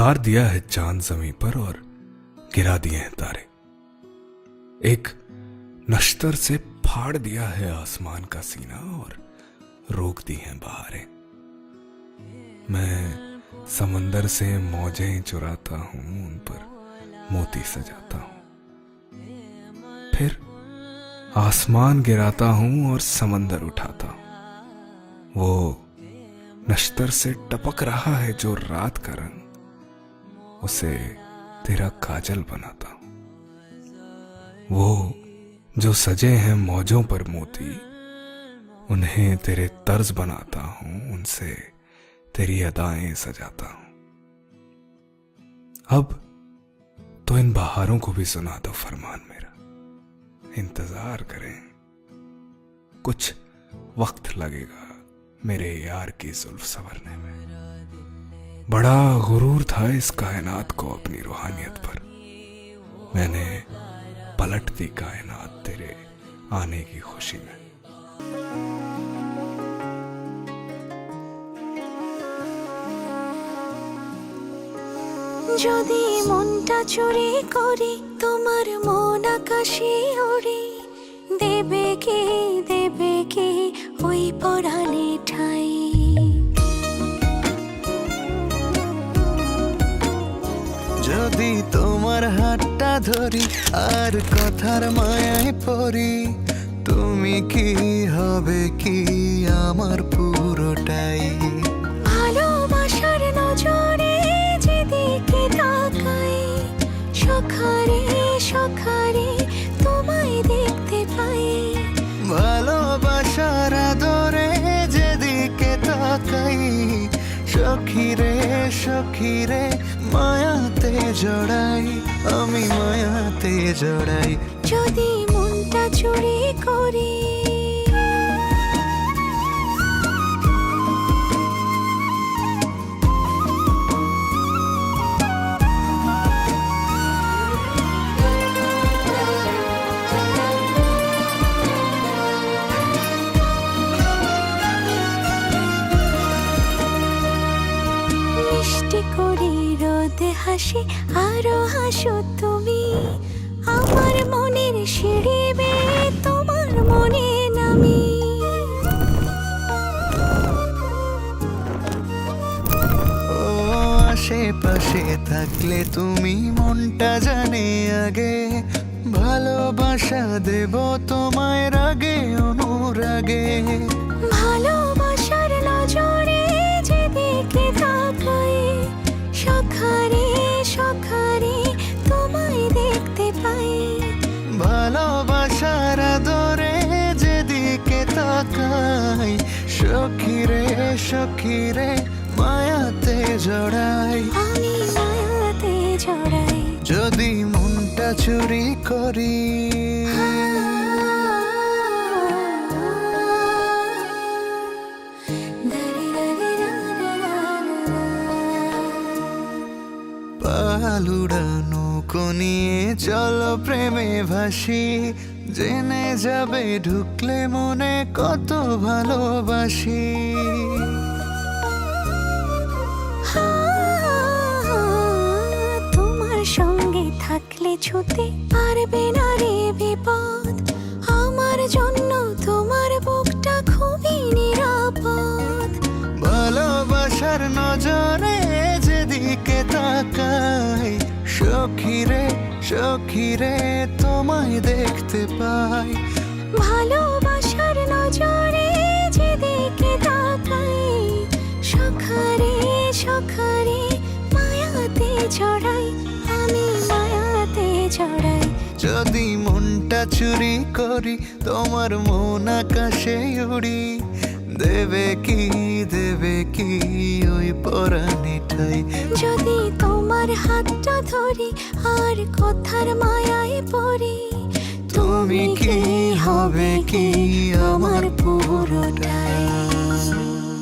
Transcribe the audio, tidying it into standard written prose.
उतार दिया है चांद जमीन पर और गिरा दिए हैं तारे। एक नश्तर से फाड़ दिया है आसमान का सीना और रोक दी हैं बहारें। मैं समंदर से मौजें चुराता हूं, उन पर मोती सजाता हूं, फिर आसमान गिराता हूं और समंदर उठाता हूं। वो नश्तर से टपक रहा है जो रात का रंग, उसे तेरा काजल बनाता हूं। वो जो सजे हैं मौजों पर मोती, उन्हें तेरे तर्ज बनाता हूं, उनसे तेरी अदाएं सजाता हूं। अब तो इन बहारों को भी सुना दो फरमान मेरा। इंतजार करें, कुछ वक्त लगेगा मेरे यार की जुल्फ संवरने में। बड़ा गुरूर था इस कायनात को अपनी रूहानियत पर। मैंने पलट दी कायनात तेरे आने की खुशी में। যদি মনটা চুরি করি তোমার মন আকাশে ওড়ে, দেবে কি ওই পরাণে ঠাই। যদি তোমার হাতটা ধরি আর কথার মায়ায় পড়ি, তুমি কি হবে কি আমার পুরোটাই। ভালোবাসার নজরে যেদিকে তাকাই, সখারে সখারে তোমায় দেখতে পাই। ভালোবাসার আদরে যেদিকে তাকাই, সখিরে সখিরে মায়াতে জড়াই, আমি মায়াতে জড়াই। যদি মনটা চুরি করি মিষ্টি করে রোদে হাসি আরো হাসো তুমি, আমার মনের সিঁড়ি বেয়ে তোমার মনে নামি। ও আশেপাশে থাকলে তুমি মনটা জানে আগে, ভালোবাসা দেব তোমায় রাগে অনুরাগে। ভালোবাসার নজরে যেদিকে তাকাই, সখারে সখারে তোমায় দেখতে পাই। ভালোবাসার আদরে যেদিকে তাকাই, সখিরে সখিরে মায়াতে জড়াই, আমি মায়াতে জড়াই। যদি মনটা চুরি করি। পালুড়ানো নিয়ে চলো প্রেমে ভাসি, জেনে যাবে ঢুকলে মনে কত ভালোবাসি। তোমার সঙ্গে থাকলে ছুতে পারবে না রে বিপদ, আমার জন্য তোমার বুকটা খুবই নিরাপদ। ভালোবাসার নজরে যেদিকে তাকাই, সখিরে সখিরে তোমায় দেখতে পাই। ভালোবাসার নজরে যেদিকে তাকাই, সখারে সখারে মায়াতে জড়াই, আমি মায়াতে জড়াই। যদি মনটা চুরি করি তোমার মন আকাশে উড়ি, দেবে কি ওই পরাণে ঠাই। যদি তোমার হাতটা ধরি আর কথার মায়ায় পড়ি, তুমি কি হবে কি আমার পুরোটাই।